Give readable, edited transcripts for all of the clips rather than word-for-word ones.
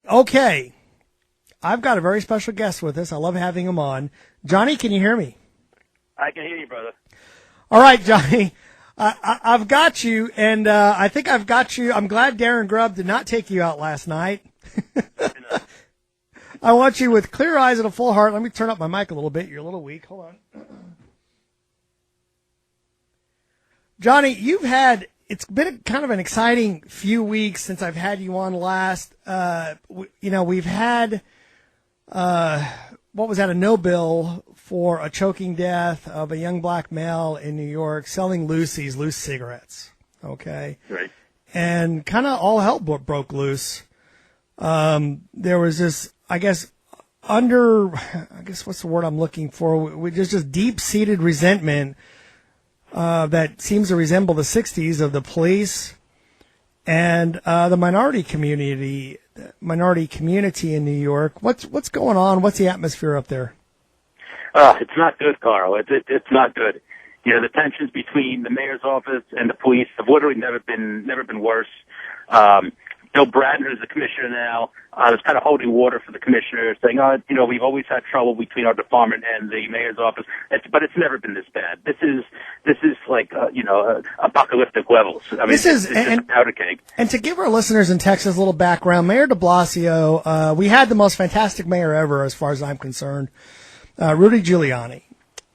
Okay. I've got a very special guest with us. I love having him on. Johnny, can you hear me? I can hear you, brother. All right, Johnny. I've got you, and I think I've got you. I'm glad Darren Grubb did not take you out last night. I want you with clear eyes and a full heart. Let me turn up my mic a little bit. You're a little weak. Hold on. Johnny, it's been kind of an exciting few weeks since I've had you on last. We've had, a no bill for a choking death of a young black male in New York selling loose cigarettes. Okay. Right. And kind of all hell broke loose. There was this, what's the word I'm looking for? Just deep-seated resentment that seems to resemble the 60s of the police and the minority community in New York. What's going on? What's the atmosphere up there? It's not good, Carl. It's not good. You know, the tensions between the mayor's office and the police have literally never been worse. Bill Bradner is the commissioner now. There's kind of holding water for the commissioner, saying, we've always had trouble between our department and the mayor's office, but it's never been this bad. This is like, apocalyptic levels. I mean, it's just a powder keg. And to give our listeners in Texas a little background, Mayor de Blasio, we had the most fantastic mayor ever, as far as I'm concerned, Rudy Giuliani.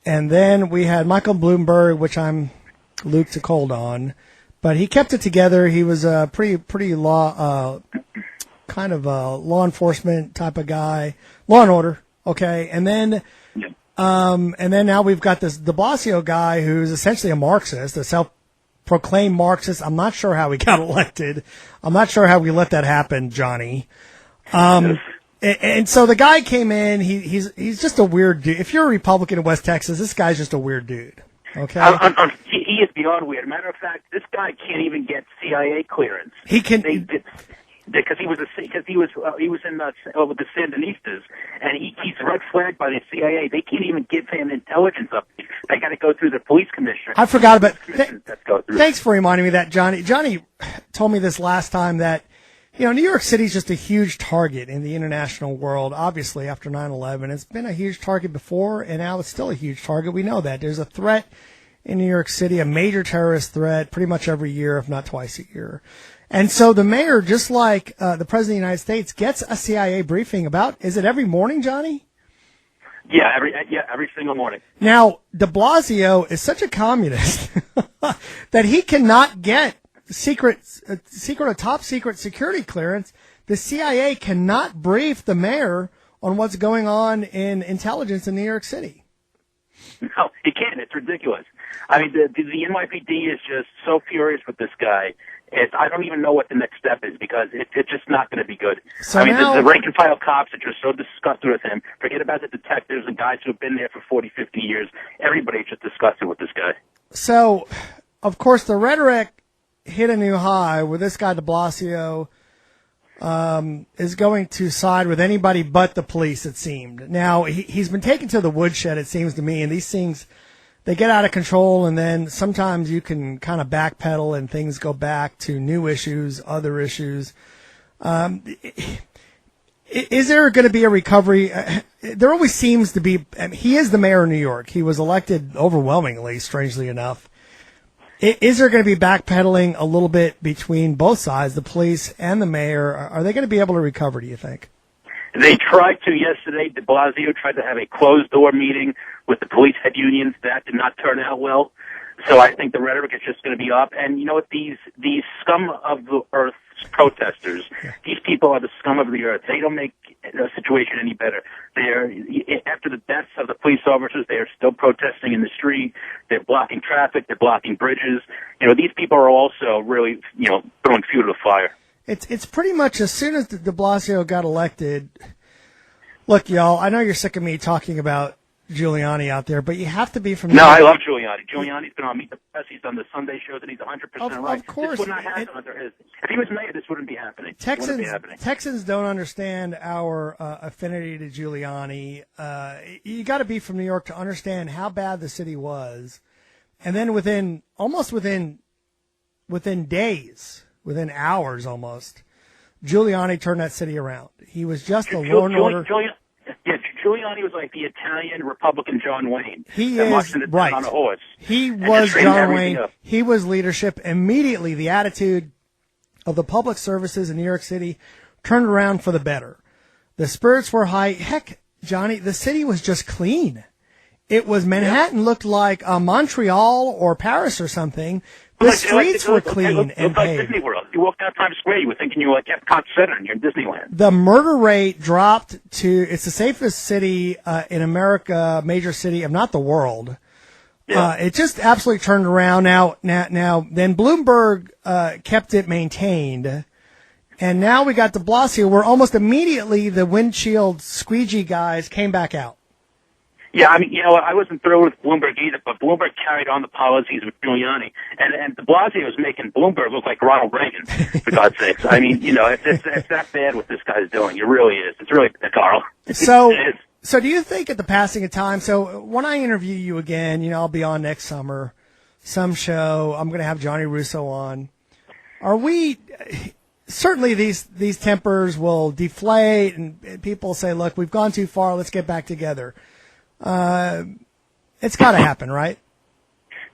And then we had Michael Bloomberg, which I'm Luke to cold on. But he kept it together. He was a pretty law enforcement type of guy, law and order. Okay, and then now we've got this de Blasio guy who's essentially a Marxist, a self-proclaimed Marxist. I'm not sure how he got elected. I'm not sure how we let that happen, Johnny. And so the guy came in. He's just a weird dude. If you're a Republican in West Texas, this guy's just a weird dude. Okay. He is beyond weird. Matter of fact, this guy can't even get CIA clearance. He can because he was in with the Sandinistas, and he's red flagged by the CIA. They can't even give him intelligence updates. They got to go through the police commissioner. I forgot about. Thanks for reminding me of that, Johnny. Johnny told me this last time that New York City is just a huge target in the international world. Obviously, after 9/11, it's been a huge target before, and now it's still a huge target. We know that there's a threat in New York City, a major terrorist threat, pretty much every year, if not twice a year. And so the mayor, just like the president of the United States, gets a CIA briefing about. Is it every morning, Johnny? Yeah, every single morning. Now, de Blasio is such a communist that he cannot get a top secret security clearance. The CIA cannot brief the mayor on what's going on in intelligence in New York City. No, he can't. It's ridiculous. I mean, the NYPD is just so furious with this guy. I don't even know what the next step is because it's just not going to be good. So the rank and file cops are just so disgusted with him. Forget about the detectives and guys who have been there for 40, 50 years. Everybody's just disgusted with this guy. So, of course, the rhetoric hit a new high where this guy de Blasio is going to side with anybody but the police, it seemed. Now, he's been taken to the woodshed, it seems to me, and these things, they get out of control, and then sometimes you can kind of backpedal and things go back to new issues, other issues. Is there going to be a recovery? There always seems to be. He is the mayor of New York. He was elected overwhelmingly, strangely enough. Is there going to be backpedaling a little bit between both sides, the police and the mayor? Are they going to be able to recover, do you think? They tried to yesterday. De Blasio tried to have a closed-door meeting with the police head unions. That did not turn out well. So I think the rhetoric is just going to be up. And you know what? These scum of the earth protesters, these people are the scum of the earth. They don't make the situation any better. After the deaths of the police officers, they are still protesting in the street. They're blocking traffic. They're blocking bridges. These people are also really, throwing fuel to the fire. It's pretty much as soon as de Blasio got elected. Look, y'all, I know you're sick of me talking about Giuliani out there, but you have to be from. No, I love Giuliani. Giuliani's been on Meet the Press. He's done the Sunday shows, and he's 100% right. Of course, this would not happen under his. If he was mayor, this wouldn't be happening. Texans don't understand our affinity to Giuliani. You got to be from New York to understand how bad the city was, and then within days, within hours almost, Giuliani turned that city around. He was just a law and order. Giuliani was like the Italian Republican John Wayne. He is right on a horse. He was John Wayne. He was leadership. Immediately, the attitude of the public services in New York City turned around for the better. The spirits were high. Heck, Johnny, the city was just clean. It was Manhattan looked like Montreal or Paris or something. The streets were clean and paved. Like Disney World. You walked out Times Square, you were thinking you were like Epcot Center and you're in Disneyland. The murder rate dropped to, it's the safest city in America, major city, if not the world. Yeah. It just absolutely turned around. Now, then Bloomberg kept it maintained. And now we got de Blasio, where almost immediately the windshield squeegee guys came back out. Yeah, I mean, I wasn't thrilled with Bloomberg either, but Bloomberg carried on the policies of Giuliani, and de Blasio was making Bloomberg look like Ronald Reagan, for God's sakes. I mean, it's that bad what this guy's doing. It really is. It's really bad, Carl. So do you think at the passing of time, so when I interview you again, I'll be on next summer, some show, I'm going to have Johnny Russo on. Are we, certainly these tempers will deflate and people say, look, we've gone too far, let's get back together. It's got to happen, right?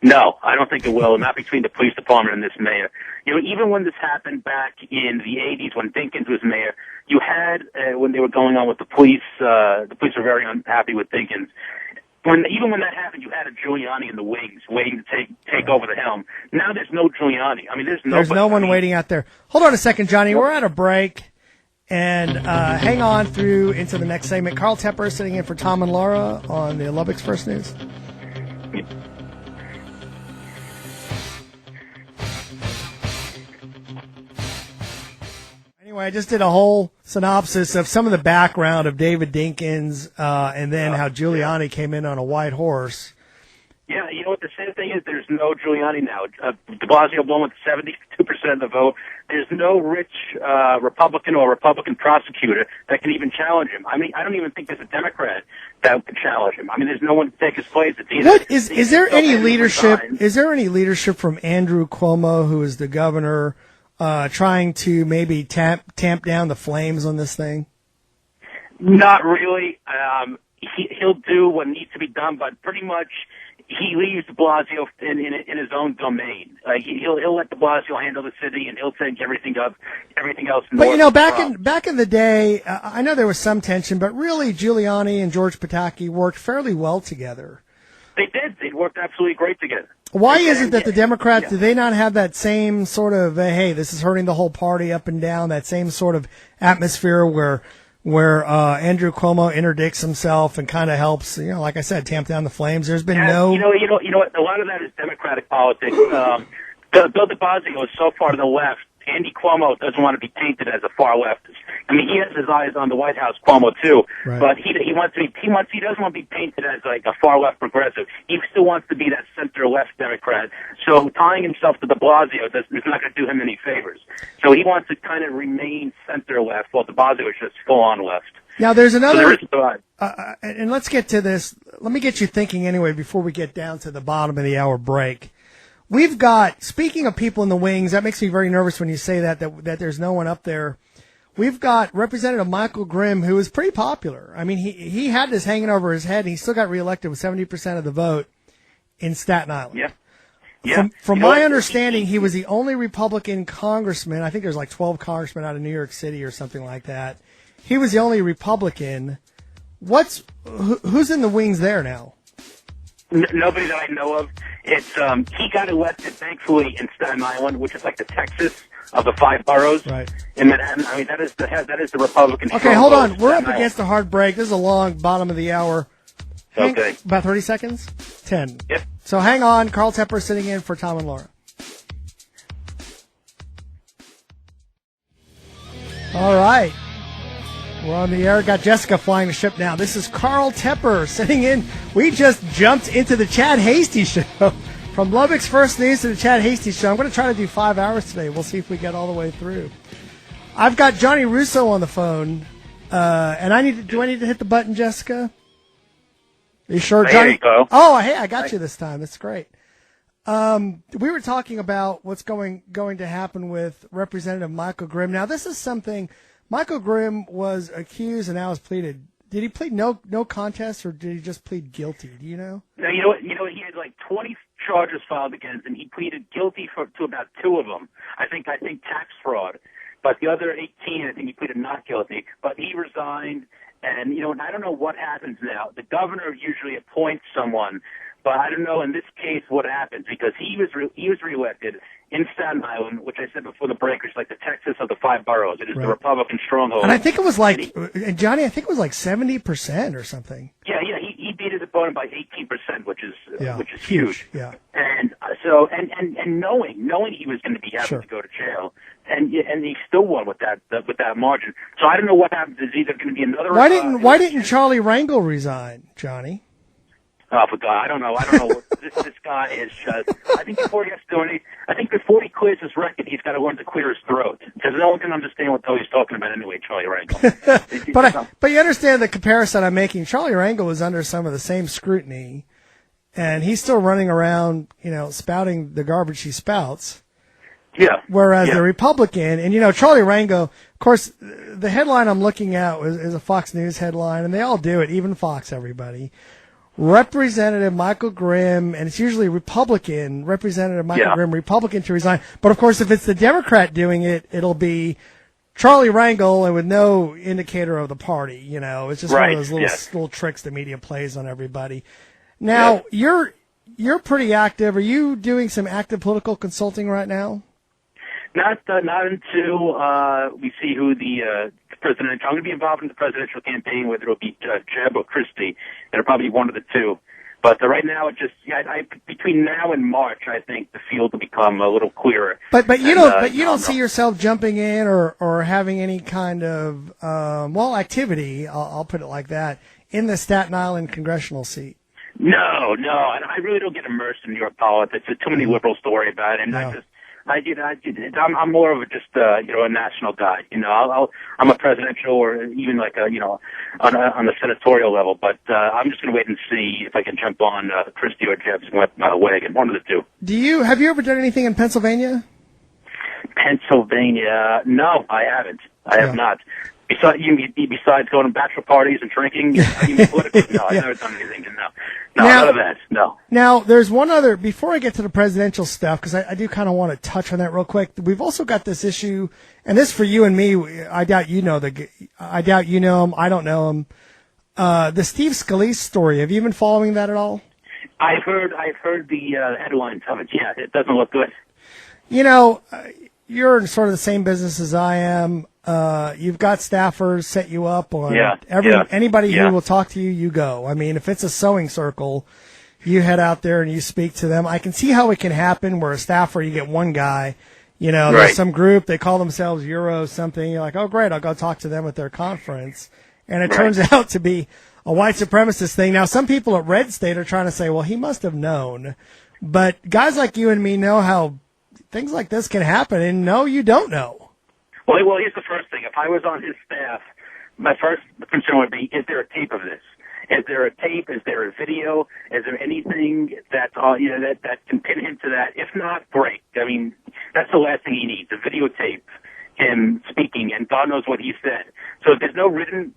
No, I don't think it will. Not between the police department and this mayor. Even when this happened back in the 80s when Dinkins was mayor, you had, when they were going on with the police were very unhappy with Dinkins. Even when that happened, you had a Giuliani in the wings waiting to take over the helm. Now there's no Giuliani. I mean, there's no one waiting out there. Hold on a second, Johnny. We're at a break. And hang on through into the next segment. Carl Tepper sitting in for Tom and Laura on the Lubbock's First News. Anyway, I just did a whole synopsis of some of the background of David Dinkins and then how Giuliani came in on a white horse. Yeah, what the sad thing is? There's no Giuliani now. De Blasio won with 72% of the vote. There's no rich Republican or Republican prosecutor that can even challenge him. I mean, I don't even think there's a Democrat that could challenge him. I mean, there's no one to take his place. Is there any leadership? Is there any leadership from Andrew Cuomo, who is the governor, trying to maybe tamp down the flames on this thing? Not really. He'll do what needs to be done, but pretty much he leaves de Blasio in his own domain. He'll let de Blasio handle the city, and he'll take everything else. But back in the day, I know there was some tension, but really Giuliani and George Pataki worked fairly well together. They did. They worked absolutely great together. Why is it that the Democrats, do they not have that same sort of, hey, this is hurting the whole party up and down, that same sort of atmosphere where Andrew Cuomo interdicts himself and kind of helps, like I said, tamp down the flames? There's been no... You know what? A lot of that is Democratic politics. Bill de Blasio is so far to the left. Andy Cuomo doesn't want to be painted as a far leftist. I mean, he has his eyes on the White House, Cuomo too, right. But he doesn't want to be painted as like a far left progressive. He still wants to be that center left Democrat. So tying himself to de Blasio is not going to do him any favors. So he wants to kind of remain center left, while de Blasio is just full on left. Now there's another, and let's get to this. Let me get you thinking anyway before we get down to the bottom of the hour break. We've got, speaking of people in the wings, that makes me very nervous when you say that there's no one up there. We've got Representative Michael Grimm, who is pretty popular. I mean, he had this hanging over his head, and he still got reelected with 70% of the vote in Staten Island. Yeah. Yeah. From my understanding, he was the only Republican congressman. I think there's like 12 congressmen out of New York City or something like that. He was the only Republican. Who's in the wings there now? Nobody that I know of. It's he got elected, thankfully, in Staten Island, which is like the Texas of the 5 boroughs in Manhattan. I mean, that is the Republican. Okay, hold on. We're up against a hard break. This is a long bottom of the hour. Okay. About 30 seconds? 10. Yep. So hang on. Carl Tepper sitting in for Tom and Laura. All right. We're on the air. Got Jessica flying the ship now. This is Carl Tepper sitting in. We just jumped into the Chad Hasty show. From Lubbock's First News to the Chad Hasty show. I'm going to try to do 5 hours today. We'll see if we get all the way through. I've got Johnny Russo on the phone. And do I need to hit the button, Jessica? Are you sure, Johnny? There you go. Oh, hey, I got you this time. That's great. We were talking about what's going to happen with Representative Michael Grimm. Now, this is something Michael Grimm was accused and now has pleaded. Did he plead no contest, or did he just plead guilty? Do you know? No, you know what? He had like 20 charges filed against him. He pleaded guilty to about 2 of them. I think tax fraud, but the other 18, I think he pleaded not guilty. But he resigned, and I don't know what happens now. The governor usually appoints someone, but I don't know in this case what happens, because he was reelected in Staten Island, which I said before the break, is like the Texas of the 5 boroughs. It is the Republican stronghold. And I think it was like, Johnny, I think it was like 70% or something. Yeah, he beat his opponent by 18%, which is huge. Yeah. And so knowing he was going to be having to go to jail, and he still won with that margin. So I don't know what happens. Is either going to be another. Why didn't Charlie Rangel resign, Johnny? Oh, for God, I don't know. This guy is just. I think before he has to do anything, before he clears his record, he's got to learn to clear his throat, because no one can understand what the hell he's talking about anyway. Charlie Rangel. But you understand the comparison I'm making. Charlie Rangel was under some of the same scrutiny, and he's still running around, spouting the garbage he spouts. Yeah. Whereas the Republican, and Charlie Rangel, of course, the headline I'm looking at is a Fox News headline, and they all do it, even Fox, everybody. Representative Michael Grimm, and it's usually Republican, Representative Michael Grimm, Republican, to resign. But, of course, if it's the Democrat doing it, it'll be Charlie Rangel, and with no indicator of the party. It's just one of those little tricks the media plays on everybody. Now, you're pretty active. Are you doing some active political consulting right now? Not until we see who the president. I'm going to be involved in the presidential campaign, whether it'll be Jeb or Christie. It'll probably be one of the two. But right now, between now and March, I think the field will become a little clearer. But you don't see yourself jumping in or having any kind of activity. I'll put it like that, in the Staten Island congressional seat. No, I really don't get immersed in New York politics. There's too many liberals to worry about, and I'm more of a national guy. I'm a presidential, or even like on the senatorial level. But I'm just going to wait and see if I can jump on Christie or Jeb's wagon, one of the two. Have you ever done anything in Pennsylvania? Pennsylvania? No, I haven't. I have not. Besides going to bachelor parties and drinking, I've never done anything. None of that. No. Now, there's one other, before I get to the presidential stuff, because I do kind of want to touch on that real quick. We've also got this issue, and this for you and me, I doubt you know him. I don't know him. The Steve Scalise story. Have you been following that at all? I've heard the headlines of it. Yeah, it doesn't look good. You're in sort of the same business as I am. You've got staffers set you up on anybody who will talk to you, you go. I mean, if it's a sewing circle, you head out there and you speak to them. I can see how it can happen where a staffer, you get one guy, there's some group, they call themselves Euro something. You're like, oh, great, I'll go talk to them at their conference. And it turns out to be a white supremacist thing. Now, some people at Red State are trying to say, well, he must have known. But guys like you and me know how things like this can happen, and no, you don't know. Well, here's the first thing. If I was on his staff, my first concern would be, is there a tape of this? Is there a tape? Is there a video? Is there anything that can pin him to that? If not, great. I mean, that's the last thing he needs, a videotape him speaking, and God knows what he said. So if there's no written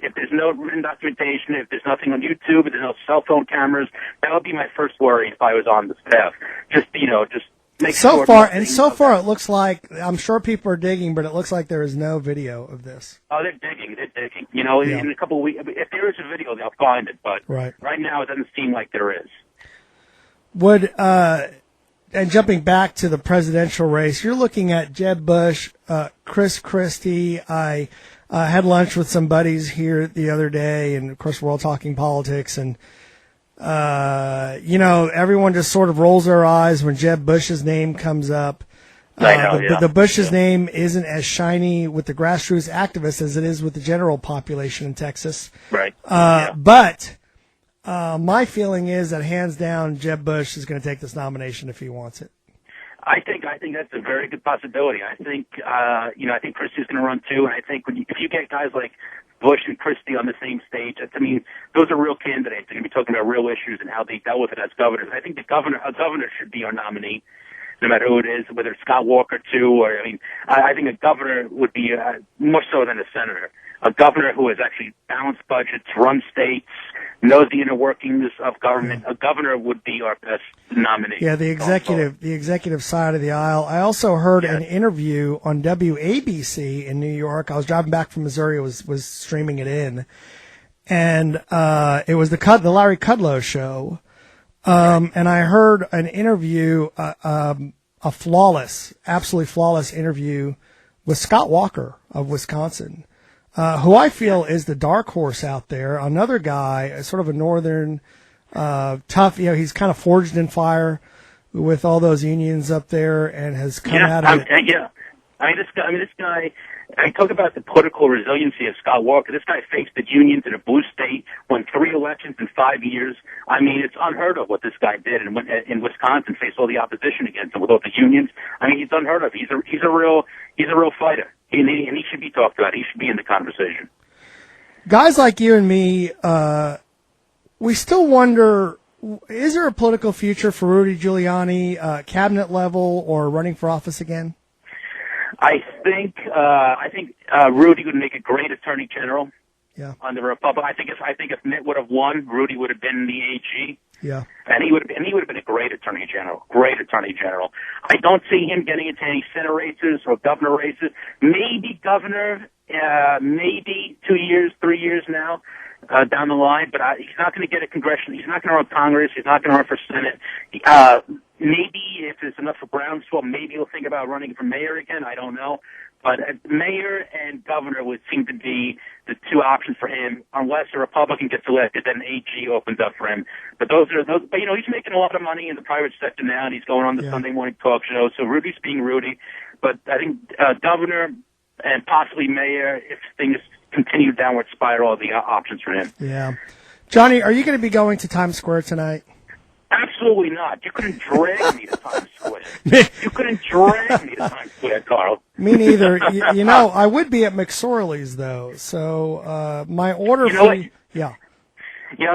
documentation, if there's nothing on YouTube, if there's no cell phone cameras, that would be my first worry if I was on the staff. So far, it looks like, I'm sure people are digging, but it looks like there is no video of this. Oh, they're digging. In a couple of weeks, if there is a video, they'll find it. But right now, it doesn't seem like there is. And jumping back to the presidential race, you're looking at Jeb Bush, Chris Christie. I had lunch with some buddies here the other day, and of course, we're all talking politics, and everyone just sort of rolls their eyes when Jeb Bush's name comes up. The Bush's name isn't as shiny with the grassroots activists as it is with the general population in Texas. Right. But my feeling is that hands down, Jeb Bush is going to take this nomination if he wants it. I think that's a very good possibility. I think Christie's going to run too, and I think if you get guys like Bush and Christie on the same stage. I mean, those are real candidates. They're going to be talking about real issues and how they dealt with it as governors. I think a governor should be our nominee, no matter who it is, whether it's Scott Walker too, or I think a governor would be more so than a senator. A governor who has actually balanced budgets, run states, knows the inner workings of government. A governor would be our best nominee. Yeah, the executive side of the aisle. I also heard an interview on WABC in New York. I was driving back from Missouri. Was streaming it in, and it was the Larry Kudlow show. And I heard an interview, a absolutely flawless interview with Scott Walker of Wisconsin, who I feel is the dark horse out there. Another guy, sort of a northern, tough, he's kind of forged in fire with all those unions up there and has come out of it. Yeah. This guy, I talk about the political resiliency of Scott Walker. This guy faced the unions in a blue state, won 3 elections in 5 years. I mean, it's unheard of what this guy did in Wisconsin, faced all the opposition against him with all the unions. I mean, he's unheard of. He's a real fighter. And he should be talked about. He should be in the conversation. Guys like you and me, we still wonder, is there a political future for Rudy Giuliani, cabinet level or running for office again? I think Rudy would make a great attorney general. Yeah. On the Republic, I think if Mitt would have won, Rudy would have been the AG. Yeah. And he would have been a great attorney general. Great attorney general. I don't see him getting into any Senate races or governor races. Maybe governor, maybe 2 years, 3 years now. Down the line, but he's not going to get a congressional. He's not going to run Congress. He's not going to run for Senate. Maybe if there's enough of groundswell, maybe he'll think about running for mayor again. I don't know. But mayor and governor would seem to be the two options for him, unless a Republican gets elected. Then AG opens up for him. But those. But he's making a lot of money in the private sector now, and he's going on the Sunday morning talk show. So Rudy's being Rudy. But I think governor and possibly mayor, if things continue downward spiral, the options for him. Yeah. Johnny, are you going to be going to Times Square tonight? Absolutely not. You couldn't drag me to Times Square. You couldn't drag me to Times Square, Carl. Me neither. I would be at McSorley's, though. So my order Yeah.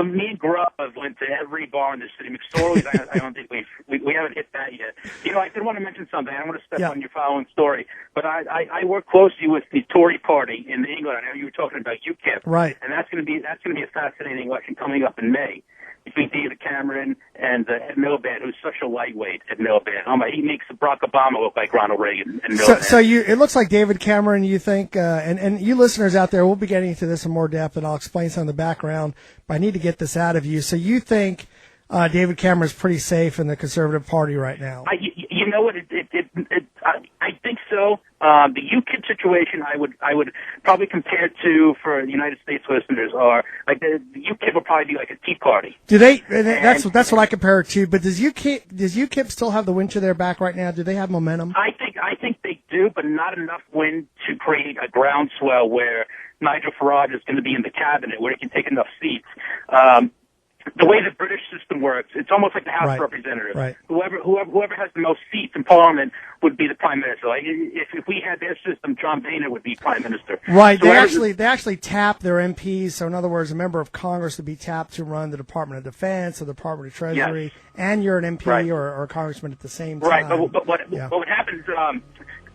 Me and Grubb went to every bar in the city. McSorley's, I don't think we haven't hit that yet. I did want to mention something. I don't want to step on your following story, but I work closely with the Tory party in England. I know you were talking about UKIP, right? And that's going to be a fascinating election coming up in May between David Cameron and Ed Miliband, who's such a lightweight. Ed Miliband, he makes Barack Obama look like Ronald Reagan. And so it looks like David Cameron. You think, and you listeners out there, we'll be getting into this in more depth, and I'll explain some of the background. But I need to get this out of you. So you think David Cameron's pretty safe in the Conservative Party right now? You know what? I think so. The UKIP situation, I would probably compare to, for the United States listeners, are like the UKIP will probably be like a Tea Party. Do they? That's what I compare it to. But does UKIP still have the wind to their back right now? Do they have momentum? I think they do, but not enough wind to create a groundswell where Nigel Farage is going to be in the cabinet, where he can take enough seats. The way the British system works, it's almost like the House of Representatives. Right. Whoever has the most seats in Parliament would be the Prime Minister. Like if we had their system, John Boehner would be Prime Minister. Right. So they actually tap their MPs. So in other words, a member of Congress would be tapped to run the Department of Defense or the Department of Treasury, and you're an MP or a congressman at the same time. Right. But what happens?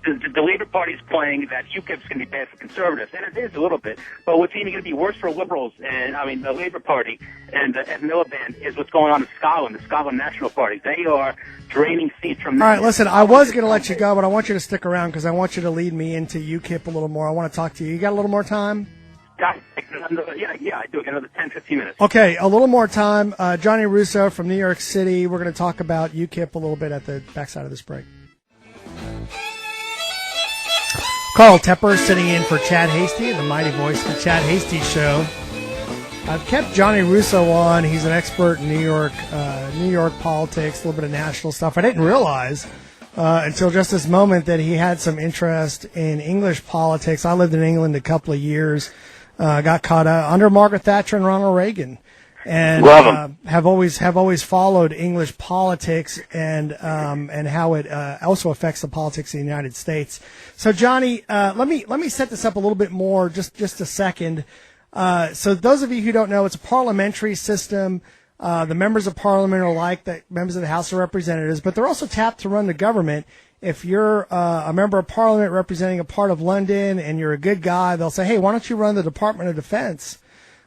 The Labour Party is playing that UKIP's going to be bad for conservatives, and it is a little bit. But what's even going to be worse for liberals, and the Labour Party and Ed Miliband, is what's going on in Scotland, the Scotland National Party. They are draining seats from. All right, listen, I was going to let you go, but I want you to stick around because I want you to lead me into UKIP a little more. I want to talk to you. You got a little more time? Yeah, I do. Another 10, 15 minutes. Okay, a little more time. Johnny Russo from New York City. We're going to talk about UKIP a little bit at the backside of this break. Carl Tepper sitting in for Chad Hasty, the mighty voice of the Chad Hasty Show. I've kept Johnny Russo on. He's an expert in New York politics, a little bit of national stuff. I didn't realize until just this moment that he had some interest in English politics. I lived in England a couple of years, got caught under Margaret Thatcher and Ronald Reagan. and have always followed English politics and how it also affects the politics of the United States. So, Johnny, let me set this up a little bit more, just a second. So, those of you who don't know, it's a parliamentary system. The members of Parliament are like the members of the House of Representatives, but they're also tapped to run the government. If you're a member of Parliament representing a part of London and you're a good guy, they'll say, "Hey, why don't you run the Department of Defense,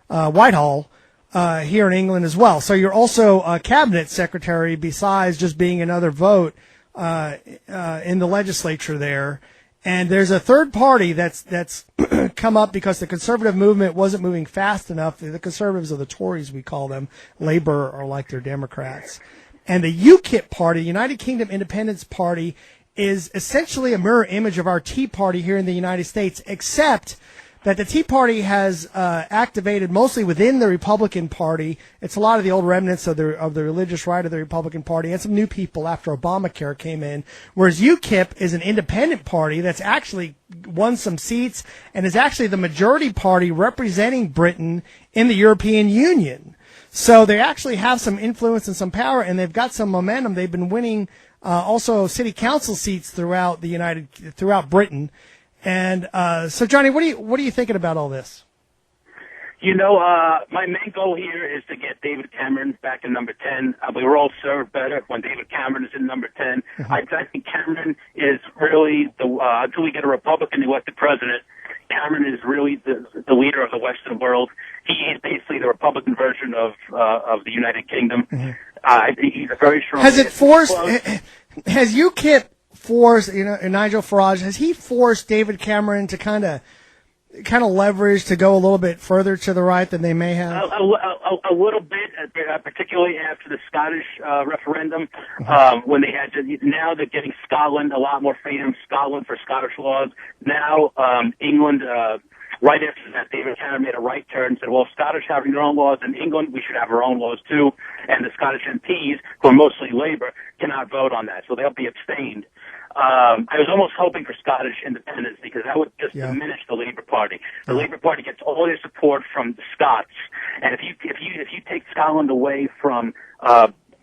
Whitehall?" Here in England as well. So you're also a cabinet secretary besides just being another vote in the legislature there. And there's a third party that's come up because the conservative movement wasn't moving fast enough. The conservatives are the Tories, we call them. Labour are like their Democrats. And the UKIP party, United Kingdom Independence Party, is essentially a mirror image of our Tea Party here in the United States, except that the Tea Party has activated mostly within the Republican Party. It's a lot of the old remnants of the religious right of the Republican Party and some new people after Obamacare came in, whereas UKIP is an independent party that's actually won some seats and is actually the majority party representing Britain in the European Union. So they actually have some influence and some power, and they've got some momentum. They've been winning also city council seats throughout Britain. And so, Johnny, what are you thinking about all this? My main goal here is to get David Cameron back in number 10. We were all served better when David Cameron is in number 10. I think Cameron is really until we get a Republican elected president, Cameron is really the leader of the Western world. He is basically the Republican version of the United Kingdom. I think he's a very strong. Has UKIP forced, Nigel Farage, has he forced David Cameron to kind of leverage to go a little bit further to the right than they may have? A little bit, particularly after the Scottish referendum, when they had to. Now they're getting Scotland a lot more freedom. Scotland for Scottish laws. Now England. Right after that, David Cameron made a right turn and said, well, Scottish having their own laws in England, we should have our own laws too. And the Scottish MPs, who are mostly Labour, cannot vote on that, so they'll be abstained. I was almost hoping for Scottish independence because that would just diminish the Labour Party. The Labour Party gets all their support from the Scots, and if you take Scotland away from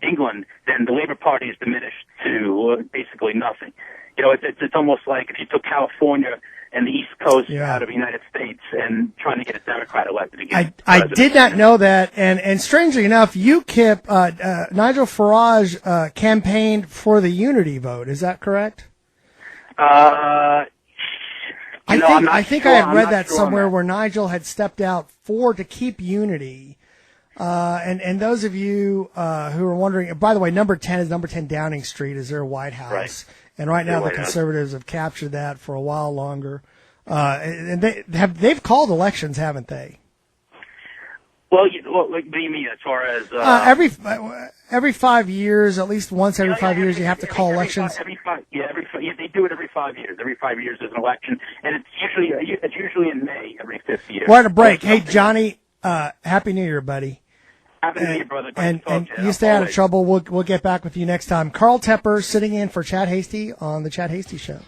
England, then the Labour Party is diminished to basically nothing. It's almost like if you took California and the East Coast out of the United States and trying to get a Democrat elected again. I did not know that, and strangely enough, UKIP, Nigel Farage campaigned for the unity vote. Is that correct? I think I had read that somewhere where Nigel had stepped out to keep unity. And those of you who are wondering, by the way, number 10 is number 10 Downing Street is their White House. Right. And right now the Conservatives have captured that for a while longer. And they've called elections, haven't they? Well, what do you mean as far as every 5 years, at least once every 5 years, you have to call elections. They do it every 5 years. Every 5 years there's an election, and it's usually in May every 5th year. We're at a break. Hey, Johnny, Happy New Year, buddy. Happy New Year, brother. And you stay out of trouble. We'll get back with you next time. Carl Tepper sitting in for Chad Hasty on the Chad Hasty Show.